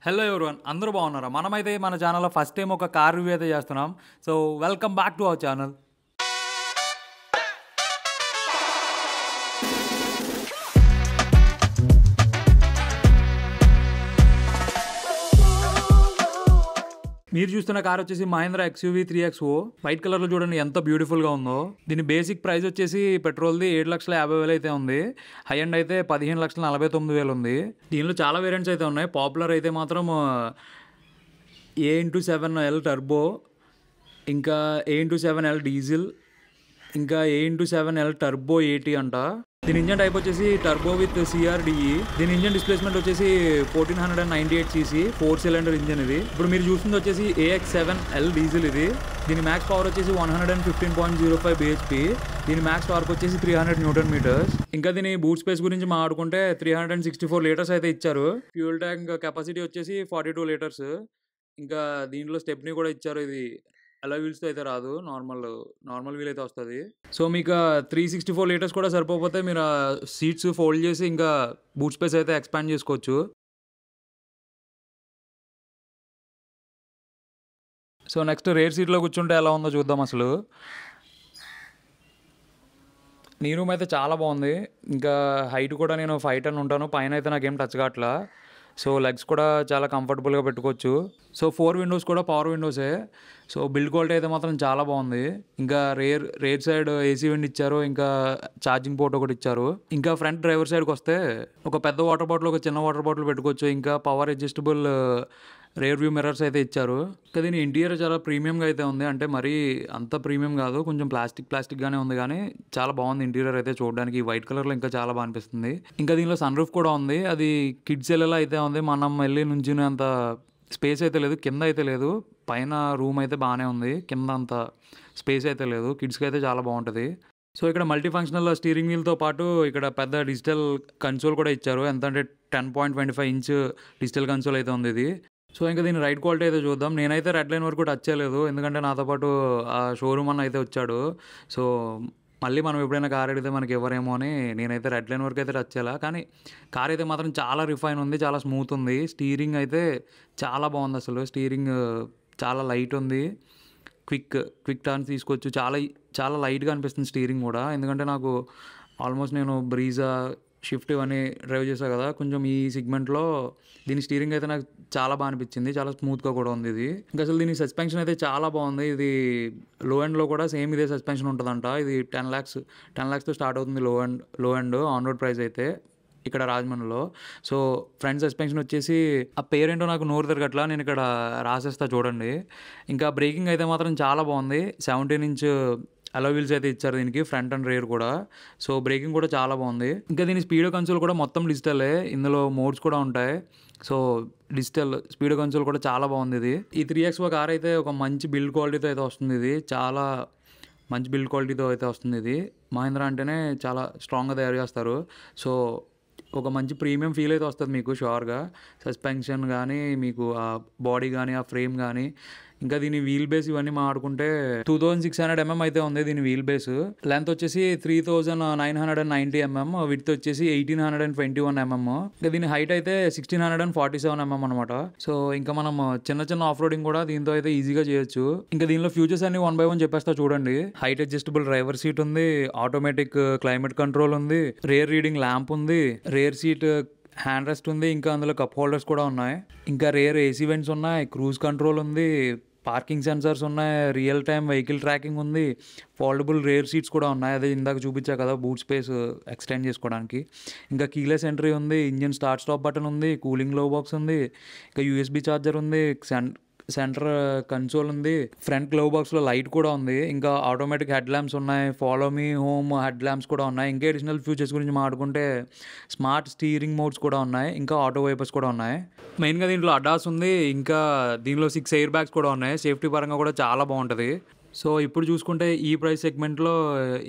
Hello everyone అందరూ బాగున్నారా? మనమైతే మన ఛానల్లో ఫస్ట్ టైం ఒక కార్ రివ్యూ అయితే చేస్తున్నాం. So welcome back to our channel. మీరు చూస్తున్న కార్ వచ్చేసి మహేంద్ర XUV 3XO. వైట్ కలర్లో చూడండి ఎంత బ్యూటిఫుల్గా ఉందో. దీని బేసిక్ ప్రైస్ వచ్చేసి పెట్రోల్ది 7,50,000 అయితే ఉంది. హై అండ్ అయితే 15,49,000 ఉంది. దీనిలో చాలా వేరియంట్స్ అయితే ఉన్నాయి. పాపులర్ అయితే మాత్రం A7L టర్బో, ఇంకా A7L డీజిల్, ఇంకా A7L టర్బో 80 అంట. దీని ఇంజన్ టైప్ వచ్చేసి టర్బో విత్ CRDE. దీని ఇంజన్ డిస్ప్లేస్మెంట్ వచ్చేసి 1498cc 4 సిలిండర్ ఇంజన్ ఇది. ఇప్పుడు మీరు చూస్తుంది వచ్చేసి AX7L డీజిల్ ఇది. దీని మ్యాక్స్ పవర్ వచ్చేసి 115.05 bhp. దీని మ్యాక్స్ టార్క్ వచ్చేసి 300 Nm. ఇంకా దీని బూట్ స్పేస్ గురించి మాట్లాడుకుంటే 364 లీటర్స్ అయితే ఇచ్చారు. ఫ్యూల్ ట్యాంక్ కెపాసిటీ వచ్చేసి 42 లీటర్స్. ఇంకా దీంట్లో స్టెప్ని కూడా ఇచ్చారు. ఇది అలా వీల్స్తో అయితే రాదు, నార్మల్ వీల్ అయితే వస్తుంది. సో మీకు 364 లీటర్స్ కూడా సరిపోతే మీరు సీట్స్ ఫోల్డ్ చేసి ఇంకా బూట్ స్పేస్ అయితే ఎక్స్పాండ్ చేసుకోవచ్చు. సో నెక్స్ట్ రేర్ సీట్లో కూర్చుంటే ఎలా ఉందో చూద్దాం. అసలు నీ రూమ్ అయితే చాలా బాగుంది. ఇంకా హైట్ కూడా నేను 5'10" ఉంటాను. పైన అయితే నాకేం టచ్ కావట్లా. సో లెగ్స్ కూడా చాలా కంఫర్టబుల్గా పెట్టుకోవచ్చు. సో 4 విండోస్ కూడా పవర్ విండోసే. సో బిల్డ్ క్వాలిటీ అయితే మాత్రం చాలా బాగుంది. ఇంకా రేర్ సైడ్ AC విండ్ ఇచ్చారు. ఇంకా ఛార్జింగ్ పోర్ట్ ఒకటి ఇచ్చారు. ఇంకా ఫ్రంట్ డ్రైవర్ సైడ్కి వస్తే ఒక పెద్ద వాటర్ బాటిల్, ఒక చిన్న వాటర్ బాటిల్ పెట్టుకోవచ్చు. ఇంకా power adjustable rear view mirrors అయితే ఇచ్చారు. ఇంకా దీని ఇంటీరియర్ చాలా ప్రీమియంగా అయితే ఉంది. అంటే మరీ అంత ప్రీమియం కాదు, కొంచెం ప్లాస్టిక్గానే ఉంది. కానీ చాలా బాగుంది ఇంటీరియర్ అయితే చూడడానికి. వైట్ కలర్లో ఇంకా చాలా బాగా అనిపిస్తుంది. ఇంకా దీనిలో సన్ రూఫ్ కూడా ఉంది. అది కిడ్స్ వెళ్ళేలా అయితే ఉంది. మనం వెళ్ళి నుంచి అంత స్పేస్ అయితే లేదు, కింద అయితే లేదు. పైన రూమ్ అయితే బాగానే ఉంది, కింద అంత స్పేస్ అయితే లేదు. కిడ్స్కి అయితే చాలా బాగుంటుంది. సో ఇక్కడ మల్టీ ఫంక్షనల్ స్టీరింగ్ వీల్తో పాటు ఇక్కడ పెద్ద డిజిటల్ కన్సోల్ కూడా ఇచ్చారు. ఎంత అంటే 10.25 ఇంచ్ డిజిటల్ కన్సోల్ అయితే ఉంది ఇది. సో ఇంకా దీని రైడ్ క్వాలిటీ అయితే చూద్దాం. నేనైతే రెడ్ లైన్ వరకు టచ్ చేయలేదు, ఎందుకంటే నాతో పాటు ఆ షోరూమ్ అన్న అయితే వచ్చాడు. సో మళ్ళీ మనం ఎప్పుడైనా కార్ అడిగితే మనకి ఎవరేమో అని నేనైతే రెడ్ లైన్ వరకు అయితే టచ్ చేయాలి. కానీ కార్ అయితే మాత్రం చాలా రిఫైన్ ఉంది, చాలా స్మూత్ ఉంది. స్టీరింగ్ అయితే చాలా బాగుంది. అసలు స్టీరింగ్ చాలా లైట్ ఉంది. క్విక్ టర్న్స్ తీసుకోవచ్చు. చాలా లైట్గా అనిపిస్తుంది స్టీరింగ్ కూడా. ఎందుకంటే నాకు ఆల్మోస్ట్ నేను బ్రీజా, షిఫ్ట్ ఇవన్నీ డ్రైవ్ చేశాను కదా, కొంచెం ఈ సెగ్మెంట్లో దీని స్టీరింగ్ అయితే నాకు చాలా బాగా అనిపించింది. చాలా స్మూత్గా కూడా ఉంది ఇది. ఇంకా అసలు దీని సస్పెన్షన్ అయితే చాలా బాగుంది. ఇది లో ఎండ్లో కూడా సేమ్ ఇదే సస్పెన్షన్ ఉంటుందంట. ఇది 10 lakhsతో స్టార్ట్ అవుతుంది లో ఎండ్ ఆన్ రోడ్ ప్రైస్ అయితే ఇక్కడ రాజమండ్రిలో. సో ఫ్రంట్ సస్పెన్షన్ వచ్చేసి ఆ పేరేంటో నాకు నోరు తిరగట్లా, నేను ఇక్కడ రాసేస్తా చూడండి. ఇంకా బ్రేకింగ్ అయితే మాత్రం చాలా బాగుంది. 17 ఇంచ్ అలో వీల్స్ అయితే ఇచ్చారు దీనికి, ఫ్రంట్ అండ్ రేర్ కూడా. సో బ్రేకింగ్ కూడా చాలా బాగుంది. ఇంకా దీని స్పీడో కన్సోల్ కూడా మొత్తం డిజిటలే. ఇందులో మోడ్స్ కూడా ఉంటాయి. సో డిజిటల్ స్పీడో కన్సోల్ కూడా చాలా బాగుంది ఇది. ఈ 3XO కార్ అయితే ఒక మంచి బిల్డ్ క్వాలిటీతో అయితే వస్తుంది. ఇది చాలా మంచి బిల్డ్ క్వాలిటీతో అయితే వస్తుంది. ఇది మహేంద్ర అంటేనే చాలా స్ట్రాంగ్గా తయారు చేస్తారు. సో ఒక మంచి ప్రీమియం ఫీల్ అయితే వస్తుంది మీకు షూర్గా. సస్పెన్షన్ కానీ, మీకు ఆ బాడీ కానీ, ఆ ఫ్రేమ్ కానీ, ఇంకా దీని వీల్ బేస్ ఇవన్నీ మాట్లాడుకుంటే 2600 mm అయితే ఉంది దీని వీల్ బేస్. లెంత్ వచ్చేసి 3990 mm, విడ్త్ వచ్చేసి 1821 mm. ఇంకా దీని హైట్ అయితే 1647 mm అనమాట. సో ఇంకా మనం చిన్న ఆఫ్ రోడింగ్ కూడా దీంతో అయితే ఈజీగా చేయొచ్చు. ఇంకా దీనిలో ఫ్యూచర్స్ అన్ని 1 by 1 చెప్పేస్తా చూడండి. హైట్ అడ్జస్టబుల్ డ్రైవర్ సీట్ ఉంది, ఆటోమేటిక్ క్లైమేట్ కంట్రోల్ ఉంది, రియర్ రీడింగ్ ల్యాంప్ ఉంది, రియర్ సీట్ హ్యాండ్ రెస్ట్ ఉంది, ఇంకా అందులో కప్ హోల్డర్స్ కూడా ఉన్నాయి, ఇంకా రియర్ AC వెంట్స్ ఉన్నాయి, క్రూజ్ కంట్రోల్ ఉంది, పార్కింగ్ సెన్సర్స్ ఉన్నాయి, రియల్ టైమ్ వెహికల్ ట్రాకింగ్ ఉంది, ఫోల్డబుల్ రేర్ సీట్స్ కూడా ఉన్నాయి. అదే ఇందాక చూపించా కదా, బూట్ స్పేస్ ఎక్స్టెండ్ చేసుకోవడానికి. ఇంకా కీలెస్ ఎంట్రీ ఉంది, ఇంజిన్ స్టార్ట్ స్టాప్ బటన్ ఉంది, కూలింగ్ గ్లో బాక్స్ ఉంది, ఇంకా USB ఛార్జర్ ఉంది, సెంటర్ కన్సోల్ ఉంది, ఫ్రంట్ గ్లో బాక్స్లో లైట్ కూడా ఉంది, ఇంకా ఆటోమేటిక్ హెడ్ ల్యాంప్స్ ఉన్నాయి, follow me home head lamps కూడా ఉన్నాయి. ఇంకా అడిషనల్ ఫీచర్స్ గురించి మాట్లాడుకుంటే స్మార్ట్ స్టీరింగ్ మోడ్స్ కూడా ఉన్నాయి, ఇంకా ఆటో వైపర్స్ కూడా ఉన్నాయి. మెయిన్గా దీంట్లో అడాస్ ఉంది, ఇంకా దీనిలో 6 ఎయిర్ బ్యాగ్స్ కూడా ఉన్నాయి. సేఫ్టీ పరంగా కూడా చాలా బాగుంటుంది. సో ఇప్పుడు చూసుకుంటే ఈ ప్రైస్ సెగ్మెంట్లో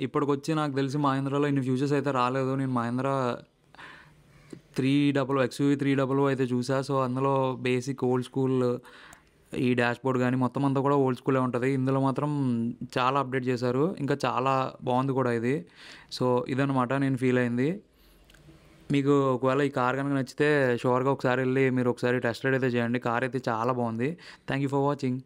ఇప్పటికొచ్చి నాకు తెలిసి మహేంద్రలో ఇన్ని ఫ్యూచర్స్ అయితే రాలేదు. నేను మహేంద్ర 300 XUV 300 అయితే చూసా. సో అందులో బేసిక్ ఓల్డ్ స్కూల్ ఈ డాష్బోర్డ్ కానీ మొత్తం అంతా కూడా ఓల్డ్ స్కూలే ఉంటుంది. ఇందులో మాత్రం చాలా అప్డేట్ చేశారు, ఇంకా చాలా బాగుంది కూడా ఇది. సో ఇదన్నమాట నేను ఫీల్ అయింది. మీకు ఒకవేళ ఈ కార్ గనుక నచ్చితే షూర్‌గా ఒకసారి ఎళ్లి మీరు ఒకసారి టెస్ట్ రైడ్ అయితే చేయండి. కార్ అయితే చాలా బావుంది. Thank you for watching.